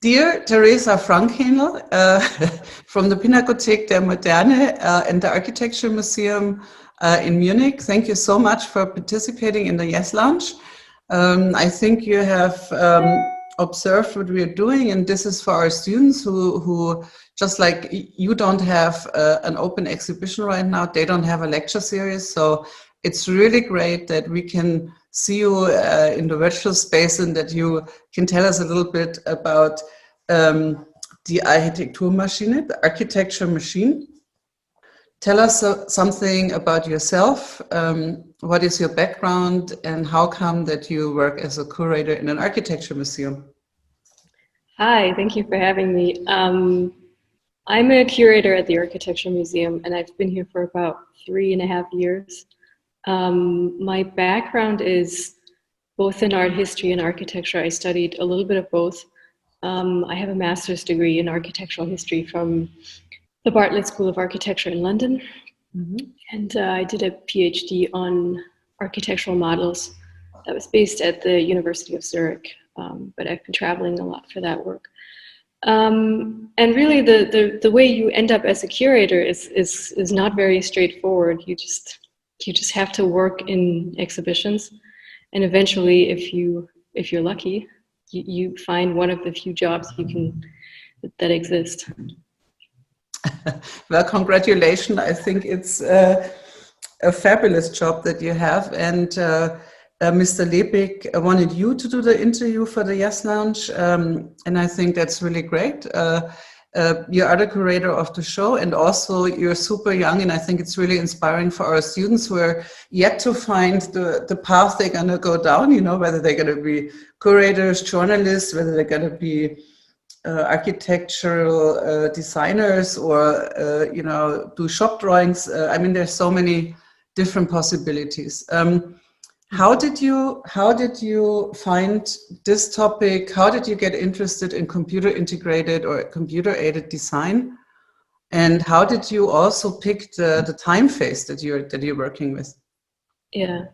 Dear Teresa FANKHÄNEL, from the Pinakothek der Moderne and the Architecture Museum in Munich, thank you so much for participating in the Yes Lounge. I think you have observed what we are doing, and this is for our students who just like you don't have an open exhibition right now, they don't have a lecture series, so it's really great that we can see you in the virtual space and that you can tell us a little bit about the Architekturmaschine, the architecture machine. Tell us something about yourself. What is your background and how come that you work as a curator in an architecture museum? Hi, thank you for having me. I'm a curator at the Architecture Museum and I've been here for about 3.5 years. My background is both in art history and architecture. I studied a little bit of both. I have a master's degree in architectural history from the Bartlett School of Architecture in London. And I did a PhD on architectural models that was based at the University of Zurich, but I've been traveling a lot for that work. And really the way you end up as a curator is not very straightforward. You just have to work in exhibitions, and eventually if you're lucky, you find one of the few jobs that exist. Well, congratulations. I think it's a fabulous job that you have. And Mr. Lebig wanted you to do the interview for the Yes Lounge. And I think that's really great. You are the curator of the show, and also you're super young. And I think it's really inspiring for our students who are yet to find the path they're going to go down, you know, whether they're going to be curators, journalists, whether they're going to be architectural designers or, you know, do shop drawings. I mean, there's so many different possibilities. How did you find this topic? How did you get interested in computer integrated or computer aided design? And how did you also pick the time phase that you're working with? Yeah,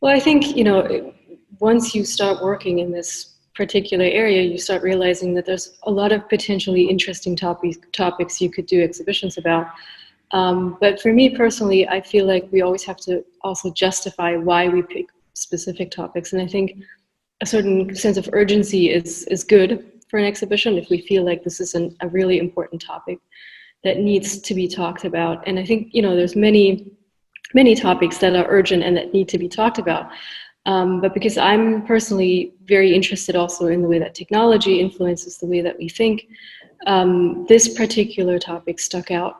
well, I think, you know, once you start working in this particular area, you start realizing that there's a lot of potentially interesting topics you could do exhibitions about. But for me personally, I feel like we always have to also justify why we pick specific topics. And I think a certain sense of urgency is good for an exhibition if we feel like this is a really important topic that needs to be talked about. And I think, you know, there's many topics that are urgent and that need to be talked about. But because I'm personally very interested also in the way that technology influences the way that we think, this particular topic stuck out.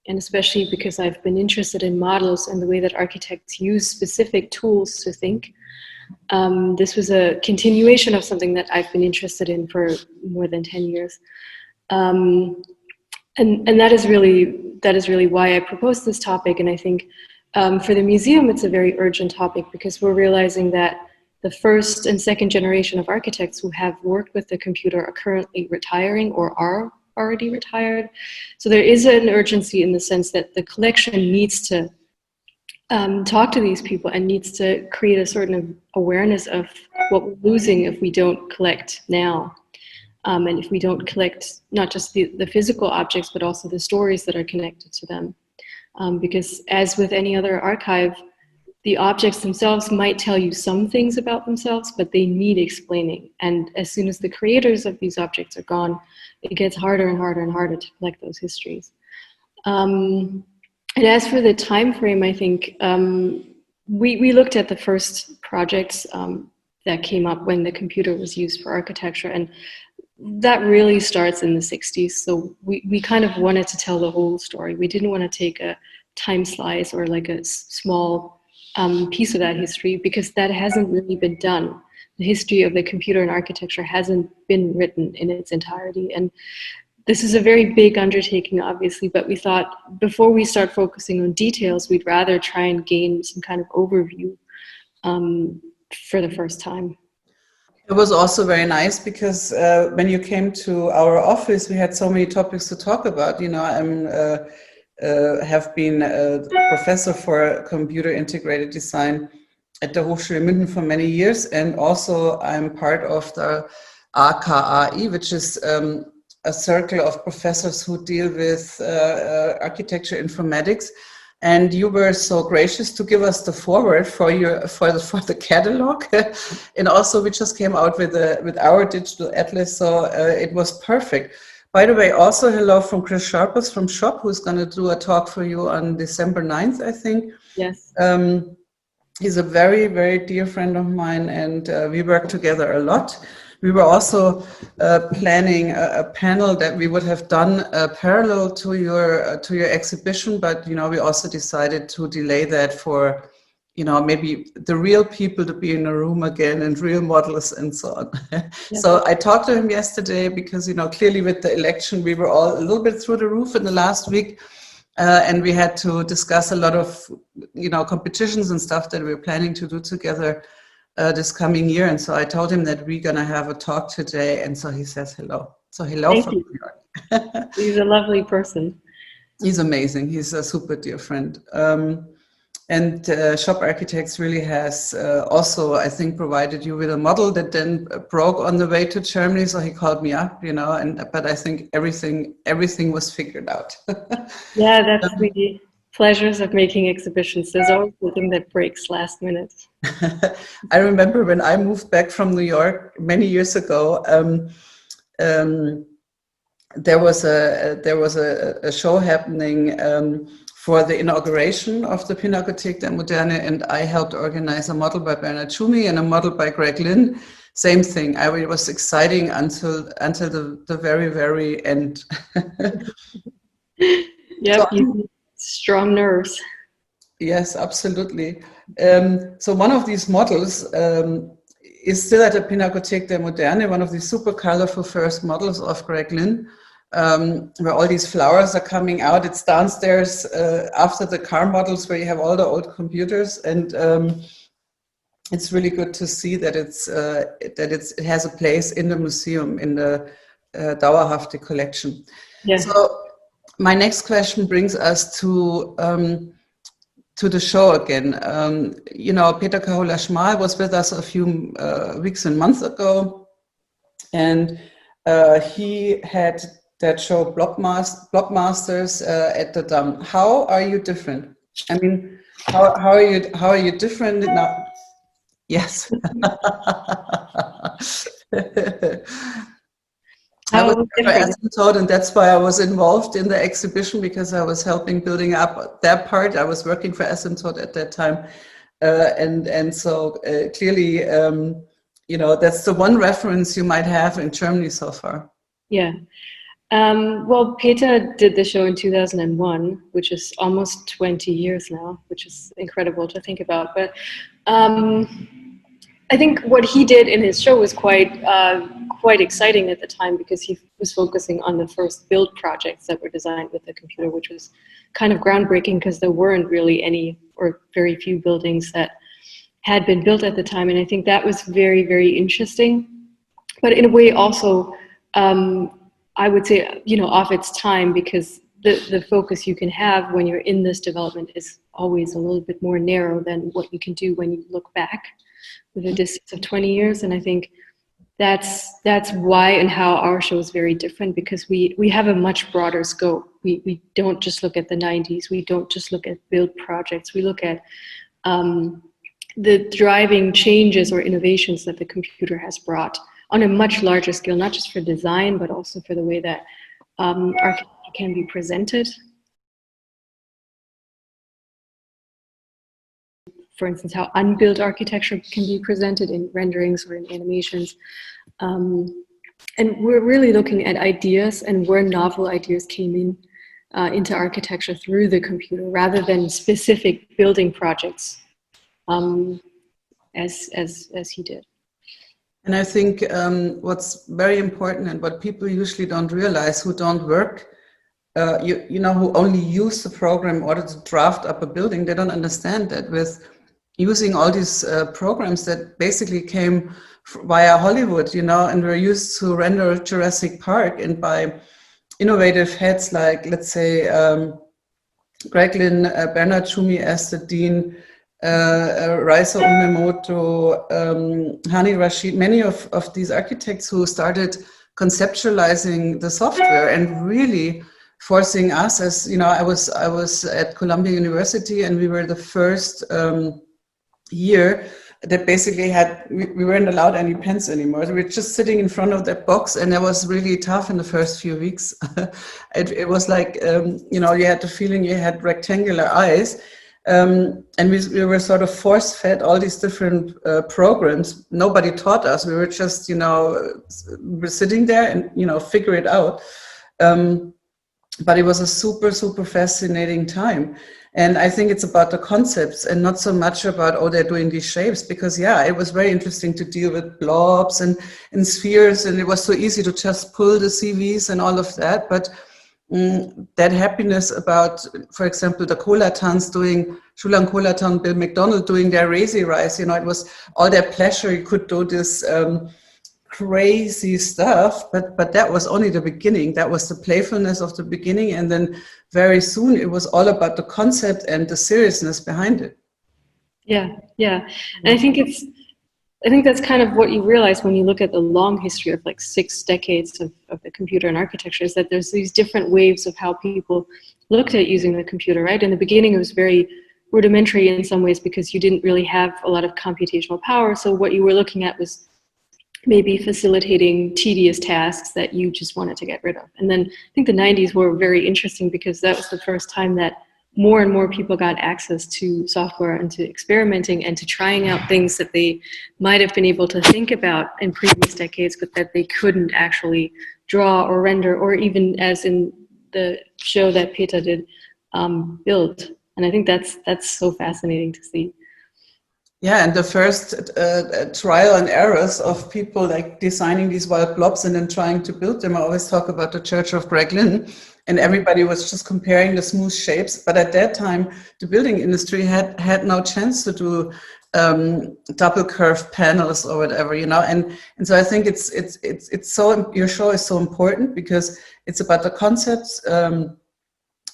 And especially because I've been interested in models and the way that architects use specific tools to think. This was a continuation of something that I've been interested in for more than 10 years. And that is really why I proposed this topic. And I think for the museum, it's a very urgent topic because we're realizing that the first and second generation of architects who have worked with the computer are currently retiring or are already retired. So there is an urgency in the sense that the collection needs to talk to these people and needs to create a certain awareness of what we're losing if we don't collect now. And if we don't collect not just the physical objects, but also the stories that are connected to them. Because as with any other archive, the objects themselves might tell you some things about themselves, but they need explaining. And as soon as the creators of these objects are gone, it gets harder and harder and harder to collect those histories. And as for the time frame, I think we looked at the first projects that came up when the computer was used for architecture, and that really starts in the 60s. So we kind of wanted to tell the whole story. We didn't want to take a time slice or like a small piece of that history, because that hasn't really been done. The history of the computer and architecture hasn't been written in its entirety. And this is a very big undertaking, obviously, but we thought before we start focusing on details, we'd rather try and gain some kind of overview for the first time. It was also very nice because when you came to our office, we had so many topics to talk about. You know, have been a professor for computer integrated design at the Hochschule München for many years, and also I'm part of the AKAI, which is a circle of professors who deal with architecture informatics. And you were so gracious to give us the forward for the catalog, and also we just came out with our digital atlas, so it was perfect. By the way, also hello from Chris Sharpers from Shop, who's going to do a talk for you on December 9th, I think. Yes. He's a very, very dear friend of mine, and we work together a lot. We were also planning a panel that we would have done parallel to your exhibition, but you know, we also decided to delay that for, you know, maybe the real people to be in a room again and real models and so on. Yes. So I talked to him yesterday because, you know, clearly with the election we were all a little bit through the roof in the last week, and we had to discuss a lot of, you know, competitions and stuff that we were planning to do together this coming year. And so I told him that we're going to have a talk today. And so he says hello. So hello. Thank from New York. He's a lovely person. He's amazing. He's a super dear friend. And Shop Architects really has also, I think, provided you with a model that then broke on the way to Germany. So he called me up, you know, but I think everything was figured out. Yeah, that's the pleasures of making exhibitions. There's always something that breaks last minute. I remember when I moved back from New York many years ago, there was a show happening for the inauguration of the Pinakothek der Moderne, and I helped organize a model by Bernard Tschumi and a model by Greg Lynn. Same thing. It was exciting until the very, very end. Yep. Strong nerves. Yes, absolutely. So one of these models is still at the Pinakothek der Moderne, one of these super colorful first models of Greg Lynn, where all these flowers are coming out. It's downstairs after the car models where you have all the old computers, and it's really good to see that it has a place in the museum, in the Dauerhafte collection. Yeah. So my next question brings us to the show again. You know, Peter Kahula-Schmal was with us a few weeks and months ago, and he had that show Blockmasters at the Dam. How are you different? I mean, how are you different now? Yes. I was for Asymptote, and that's why I was involved in the exhibition, because I was helping building up that part. I was working for Asymptote at that time, and so clearly, you know, that's the one reference you might have in Germany so far. Yeah. Well, Peter did the show in 2001, which is almost 20 years now, which is incredible to think about. But I think what he did in his show was quite exciting at the time, because he was focusing on the first build projects that were designed with the computer, which was kind of groundbreaking because there weren't really any or very few buildings that had been built at the time. And I think that was very, very interesting. But in a way also, I would say, you know, off its time, because the focus you can have when you're in this development is always a little bit more narrow than what you can do when you look back with a distance of 20 years. And I think that's why and how our show is very different, because we have a much broader scope. We don't just look at the 90s. We don't just look at build projects. We look at the driving changes or innovations that the computer has brought on a much larger scale, not just for design, but also for the way that architecture can be presented. For instance, how unbuilt architecture can be presented in renderings or in animations. And we're really looking at ideas and where novel ideas came in into architecture through the computer, rather than specific building projects, as he did. And I think what's very important, and what people usually don't realize who don't work, you know, who only use the program in order to draft up a building, they don't understand that with using all these programs that basically came via Hollywood, you know, and were used to render Jurassic Park, and by innovative heads like, let's say, Greg Lynn, Bernard Tschumi as the dean, Raisa Umemoto, Hani Rashid, many of these architects who started conceptualizing the software and really forcing us, as you know, I was at Columbia University, and we were the first year that basically we weren't allowed any pens anymore. We were just sitting in front of that box, and it was really tough in the first few weeks. It was like, you know, you had the feeling you had rectangular eyes. And we were sort of force-fed all these different programs. Nobody taught us. We were just, you know, we're sitting there and, you know, figure it out. But it was a super, super fascinating time. And I think it's about the concepts and not so much about, oh, they're doing these shapes, because yeah, it was very interesting to deal with blobs and spheres, and it was so easy to just pull the CVs and all of that. But that happiness about, for example, the Colatans doing, Shulan Colatan, Bill McDonald doing their Raisi Rice, you know, it was all their pleasure. You could do this crazy stuff, but that was only the beginning. That was the playfulness of the beginning, and then very soon it was all about the concept and the seriousness behind it. Yeah, yeah, and I think that's kind of what you realize when you look at the long history of like 6 decades of the computer and architecture, is that there's these different waves of how people looked at using the computer, right? In the beginning, it was very rudimentary in some ways because you didn't really have a lot of computational power. So what you were looking at was maybe facilitating tedious tasks that you just wanted to get rid of. And then I think the 90s were very interesting because that was the first time that more and more people got access to software and to experimenting and to trying out things that they might have been able to think about in previous decades, but that they couldn't actually draw or render, or even, as in the show that Peter did, build. And I think that's so fascinating to see. Yeah, and the first trial and errors of people like designing these wild blobs and then trying to build them. I always talk about the Church of Greg Lynn, and everybody was just comparing the smooth shapes. But at that time, the building industry had no chance to do double curved panels or whatever, you know. And so I think it's so, your show is so important because it's about the concepts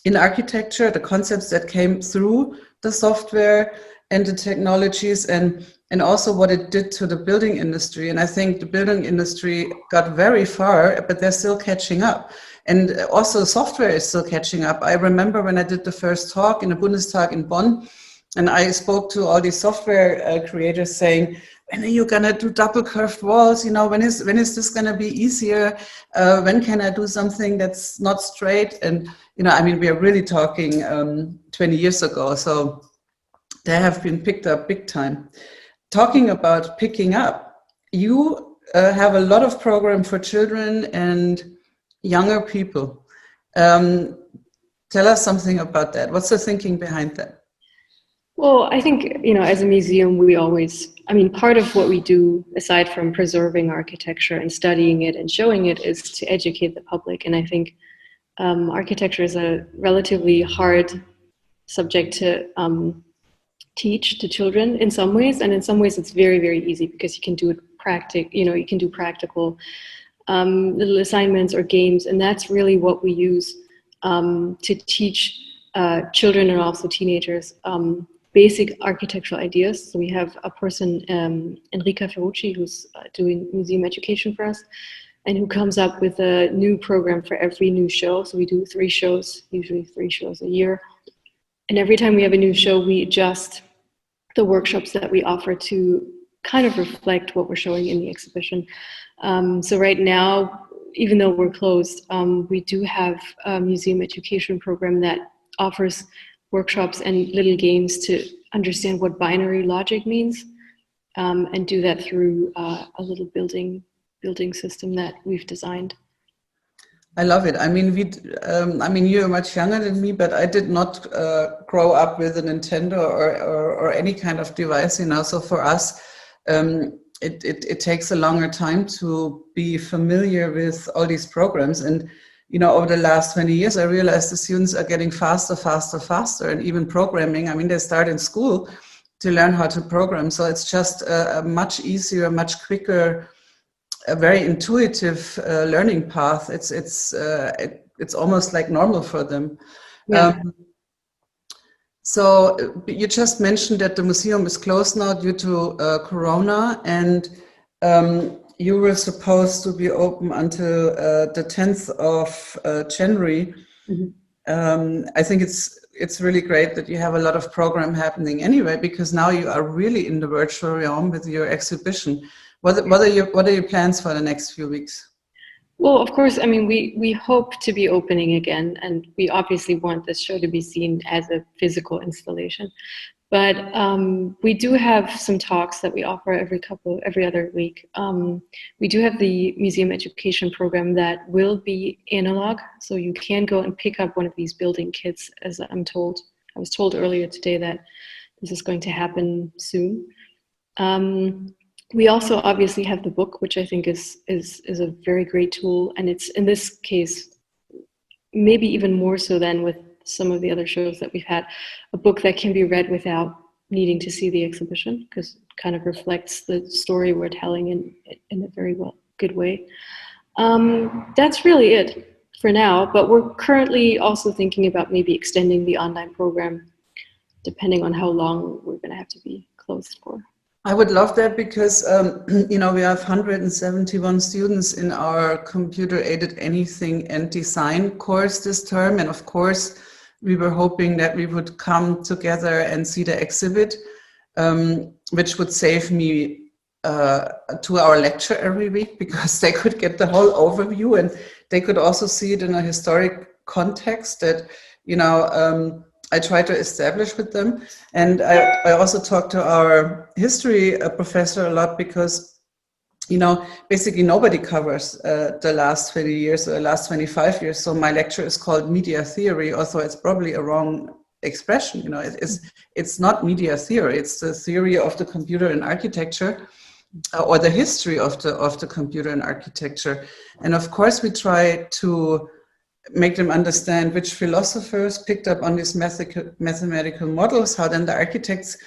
in architecture, the concepts that came through the software and the technologies, and also what it did to the building industry. And I think the building industry got very far, but they're still catching up. And also software is still catching up. I remember when I did the first talk in the Bundestag in Bonn, and I spoke to all these software creators saying, when are you gonna do double curved walls? You know, when is this gonna be easier? When can I do something that's not straight? And, you know, I mean, we are really talking 20 years ago. So they have been picked up big time. Talking about picking up, you have a lot of program for children and younger people. Tell us something about that. What's the thinking behind that? Well, I think, you know, as a museum, we always, I mean, part of what we do, aside from preserving architecture and studying it and showing it, is to educate the public. And I think architecture is a relatively hard subject to teach to children in some ways, and in some ways it's very, very easy because you can do it you can do practical little assignments or games, and that's really what we use to teach children and also teenagers basic architectural ideas. So we have a person, Enrica Ferrucci, who's doing museum education for us, and who comes up with a new program for every new show. So we do 3 shows, usually 3 shows a year. And every time we have a new show, we adjust the workshops that we offer to kind of reflect what we're showing in the exhibition. So right now, even though we're closed, we do have a museum education program that offers workshops and little games to understand what binary logic means, and do that through a little building system that we've designed. I love it. I mean, I mean, you're much younger than me, but I did not grow up with a Nintendo or any kind of device, you know. So for us, it takes a longer time to be familiar with all these programs. And, you know, over the last 20 years, I realized the students are getting faster, faster, faster, and even programming. I mean, they start in school to learn how to program. So it's just a much easier, much quicker, a very intuitive learning path. It's almost like normal for them. Yeah. So you just mentioned that the museum is closed now due to Corona, and you were supposed to be open until the 10th of January. Mm-hmm. I think it's really great that you have a lot of program happening anyway, because now you are really in the virtual realm with your exhibition. What are your plans for the next few weeks? Well, of course, I mean, we hope to be opening again, and we obviously want this show to be seen as a physical installation. But we do have some talks that we offer every other week. We do have the museum education program that will be analog, so you can go and pick up one of these building kits, as I'm told. I was told earlier today that this is going to happen soon. We also obviously have the book, which I think is a very great tool, and it's, in this case, maybe even more so than with some of the other shows that we've had, a book that can be read without needing to see the exhibition, because it kind of reflects the story we're telling in a very good way. That's really it for now, but we're currently also thinking about maybe extending the online program, depending on how long we're going to have to be closed for. I would love that, because, you know, we have 171 students in our computer-aided anything and design course this term. And of course, we were hoping that we would come together and see the exhibit, which would save me a 2-hour lecture every week, because they could get the whole overview, and they could also see it in a historic context that, you know, I try to establish with them. And I also talked to our history professor a lot, because, you know, basically nobody covers the last 20 years or the last 25 years. So my lecture is called Media Theory, although it's probably a wrong expression. You know, it's not media theory, it's the theory of the computer and architecture, or the history of the computer and architecture. And of course, we try to make them understand which philosophers picked up on these mathematical models, how then the architects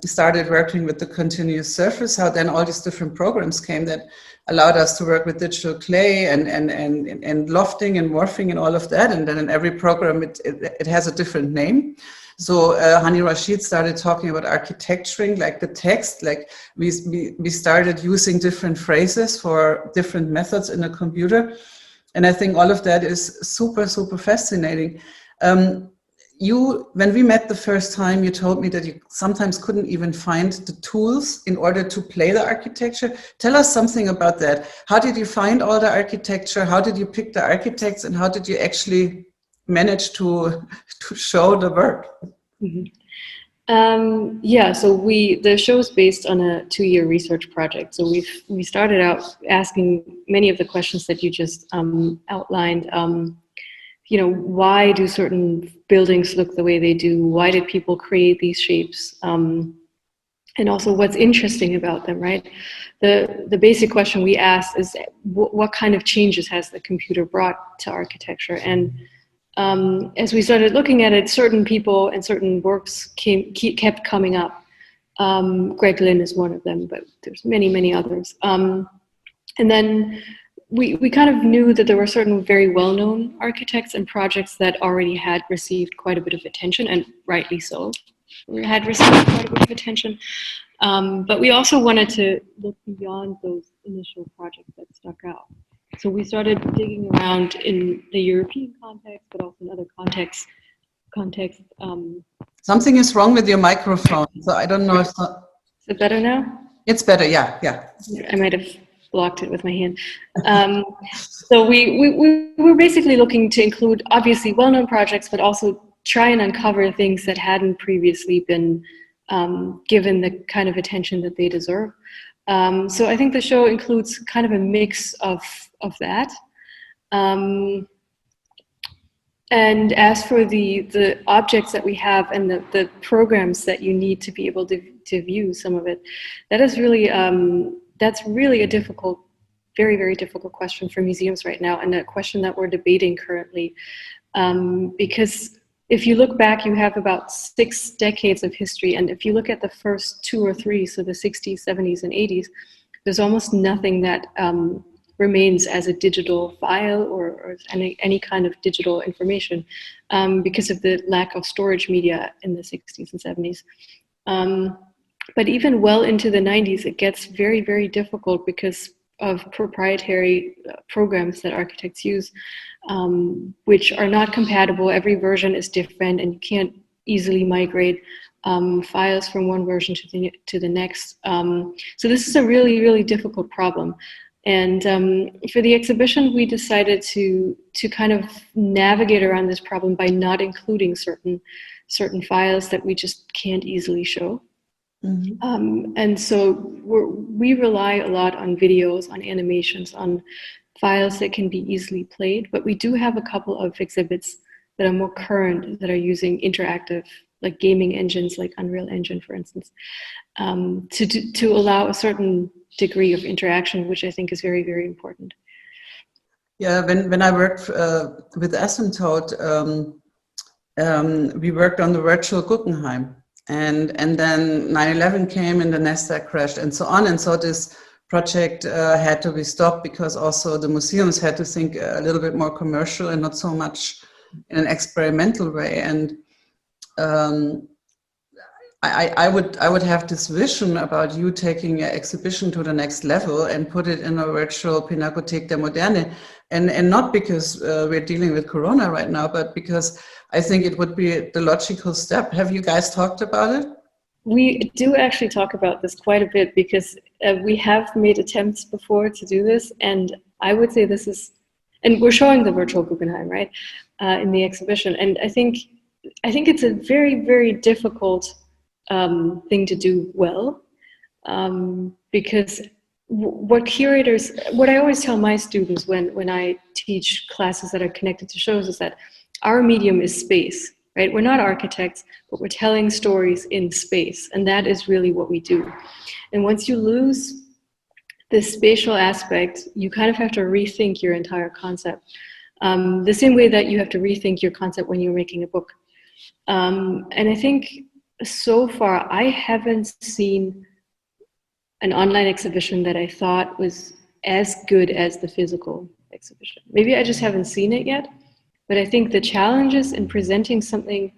started working with the continuous surface, how then all these different programs came that allowed us to work with digital clay and lofting and morphing and all of that. And then in every program, it has a different name. So Hani Rashid started talking about architecturing, like the text, like we started using different phrases for different methods in a computer. And I think all of that is super, super fascinating. When we met the first time, you told me that you sometimes couldn't even find the tools in order to play the architecture. Tell us something about that. How did you find all the architecture? How did you pick the architects? And how did you actually manage to show the work? Mm-hmm. Yeah, so the show is based on a 2-year research project. So we started out asking many of the questions that you just outlined. You know, why do certain buildings look the way they do? Why did people create these shapes? And also, what's interesting about them, right? The basic question we asked is, what kind of changes has the computer brought to architecture? And as we started looking at it, certain people and certain works kept coming up. Greg Lynn is one of them, but there's many, many others. And then we kind of knew that there were certain very well-known architects and projects that already had received quite a bit of attention, and rightly so, had received quite a bit of attention. But we also wanted to look beyond those initial projects that stuck out. So we started digging around in the European context, but also in other contexts. Something is wrong with your microphone, so I don't know if... Is it better now? It's better, yeah. I might have blocked it with my hand. So we were basically looking to include, obviously, well-known projects, but also try and uncover things that hadn't previously been given the kind of attention that they deserve. So I think the show includes kind of a mix of that. And as for the objects that we have and the programs that you need to be able to view some of it, that is really, that's really a difficult, very, very difficult question for museums right now, and a question that we're debating currently. Because if you look back, you have about 6 decades of history, and if you look at the first 2 or 3, so the 60s, 70s, and 80s, there's almost nothing that remains as a digital file or any kind of digital information because of the lack of storage media in the 60s and 70s. But even well into the 90s, it gets very, very difficult because of proprietary programs that architects use, which are not compatible. Every version is different, and you can't easily migrate files from one version to the next. So this is a really, really difficult problem. And for the exhibition, we decided to kind of navigate around this problem by not including certain files that we just can't easily show. Mm-hmm. And so we rely a lot on videos, on animations, on files that can be easily played, but we do have a couple of exhibits that are more current, that are using interactive, like gaming engines, like Unreal Engine, for instance, to allow a certain degree of interaction, which I think is very, very important. Yeah, when I worked with Asymptote, we worked on the virtual Guggenheim. And then 9/11 came and the Nasdaq crashed and so on. And so this project had to be stopped because also the museums had to think a little bit more commercial and not so much in an experimental way. And I would have this vision about you taking your exhibition to the next level and put it in a virtual Pinakothek der Moderne. And not because we're dealing with Corona right now, but because I think it would be the logical step. Have you guys talked about it? We do actually talk about this quite a bit because we have made attempts before to do this. And I would say this is, and we're showing the virtual Guggenheim, right, in the exhibition. And I think it's a very, very difficult thing to do well, because what I always tell my students when I teach classes that are connected to shows is that our medium is space, right? We're not architects, but we're telling stories in space, and that is really what we do. And once you lose this spatial aspect, you kind of have to rethink your entire concept. The same way that you have to rethink your concept when you're making a book. And I think so far, I haven't seen an online exhibition that I thought was as good as the physical exhibition. Maybe I just haven't seen it yet, but I think the challenges in presenting something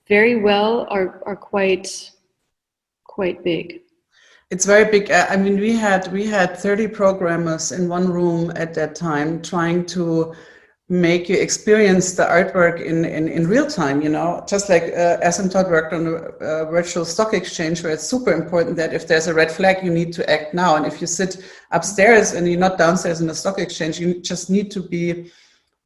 very well are quite big. It's very big. I mean, we had 30 programmers in one room at that time trying to make you experience the artwork in real time, you know, just like Asymptote worked on a virtual stock exchange, where it's super important that if there's a red flag, you need to act now. And if you sit upstairs and you're not downstairs in the stock exchange, you just need to be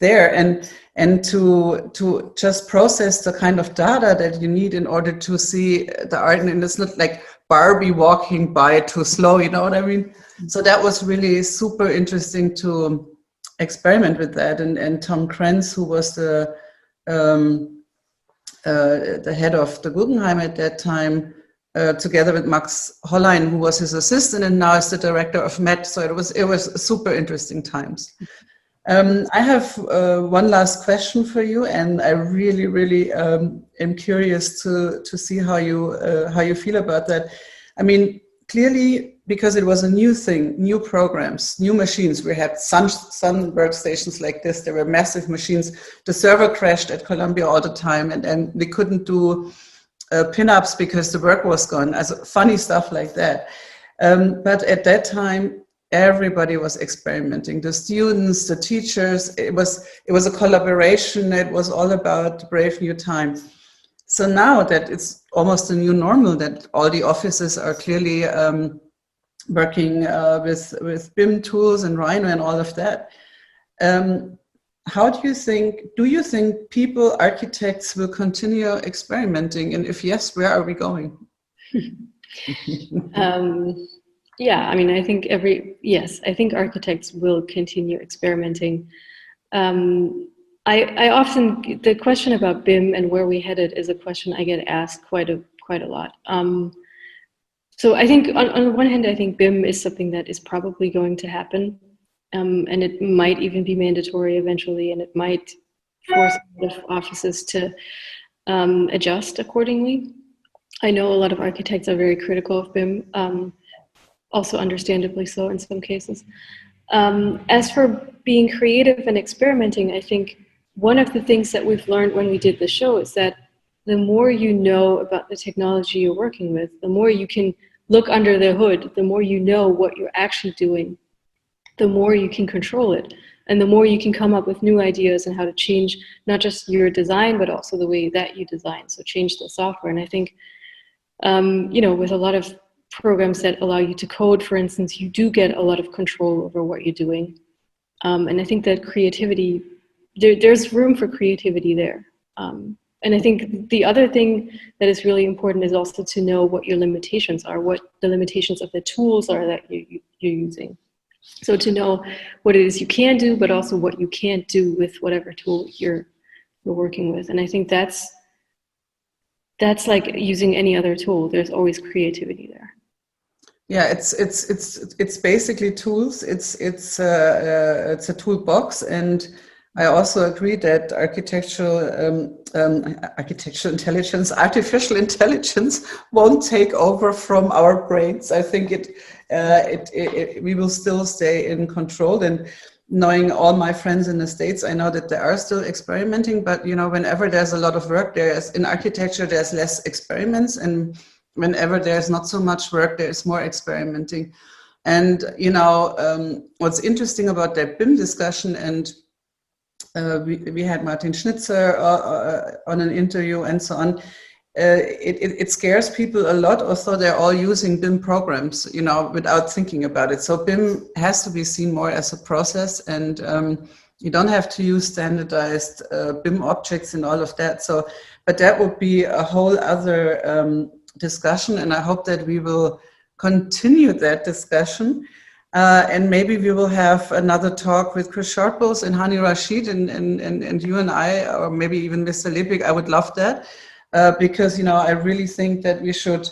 there and to just process the kind of data that you need in order to see the art. And it's not like Barbie walking by too slow, you know what I mean? So that was really super interesting to experiment with that, and Tom Krenz, who was the head of the Guggenheim at that time, together with Max Hollein, who was his assistant and now is the director of MET. So it was super interesting times. I have one last question for you, and I really am curious to see how you feel about that. I mean, clearly, because it was a new thing, new programs, new machines. We had sun workstations like this. There were massive machines. The server crashed at Columbia all the time, and we couldn't do pinups because the work was gone. As funny stuff like that. But at that time, everybody was experimenting. The students, the teachers. It was a collaboration. It was all about brave new time. So now that it's almost a new normal, that all the offices are clearly working with BIM tools and Rhino and all of that. How do you think people, architects, will continue experimenting? And if yes, where are we going? Yeah, I mean, I think I think architects will continue experimenting. I often, the question about BIM and where we headed is a question I get asked quite a lot. So I think on the one hand, I think BIM is something that is probably going to happen, and it might even be mandatory eventually, and it might force offices to adjust accordingly. I know a lot of architects are very critical of BIM, also understandably so in some cases. As for being creative and experimenting, I think one of the things that we've learned when we did the show is that the more you know about the technology you're working with, the more you can look under the hood, the more you know what you're actually doing, the more you can control it, and the more you can come up with new ideas on how to change not just your design, but also the way that you design, so change the software. And I think, you know, with a lot of programs that allow you to code, for instance, you do get a lot of control over what you're doing. And I think that creativity, there's room for creativity there. And I think the other thing that is really important is also to know what your limitations are, what the limitations of the tools are that you're using. So to know what it is you can do, but also what you can't do with whatever tool you're working with. And I think that's like using any other tool. There's always creativity there. Yeah, it's basically tools. It's a toolbox, and I also agree that architectural intelligence, artificial intelligence, won't take over from our brains. I think we will still stay in control. And knowing all my friends in the States, I know that they are still experimenting. But you know, whenever there's a lot of work, in architecture, there's less experiments, and whenever there's not so much work, there's more experimenting. And you know, what's interesting about that BIM discussion, and we had Martin Schnitzer on an interview and so on. It scares people a lot, although they're all using BIM programs, you know, without thinking about it. So BIM has to be seen more as a process, and you don't have to use standardized BIM objects and all of that. So, but that would be a whole other discussion, and I hope that we will continue that discussion. And maybe we will have another talk with Chris Sharples and Hani Rashid and you and I, or maybe even Mr. Lebig. I would love that, because, you know, I really think that we should,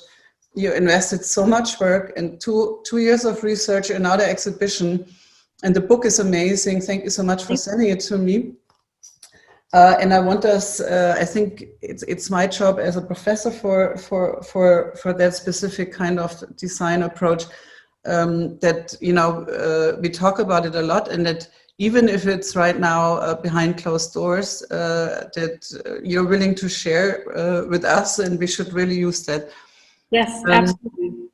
you invested so much work and two years of research, another exhibition, and the book is amazing. Thank you so much for sending it to me. And I want us, I think it's my job as a professor for that specific kind of design approach, that, you know, we talk about it a lot, and that even if it's right now behind closed doors, that you're willing to share with us, and we should really use that. Yes, absolutely.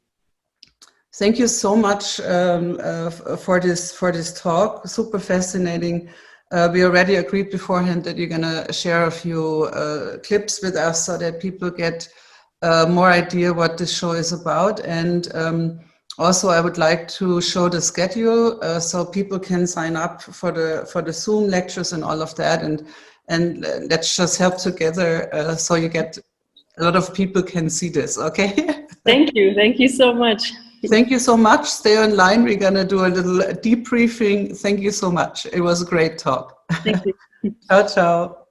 Thank you so much for this talk. Super fascinating. We already agreed beforehand that you're going to share a few clips with us so that people get more idea what this show is about. And also, I would like to show the schedule so people can sign up for the Zoom lectures and all of that. And let's just help together so you get a lot of people can see this. Okay. Thank you. Thank you so much. Thank you so much. Stay online. We're going to do a little debriefing. Thank you so much. It was a great talk. Thank you. Ciao, ciao.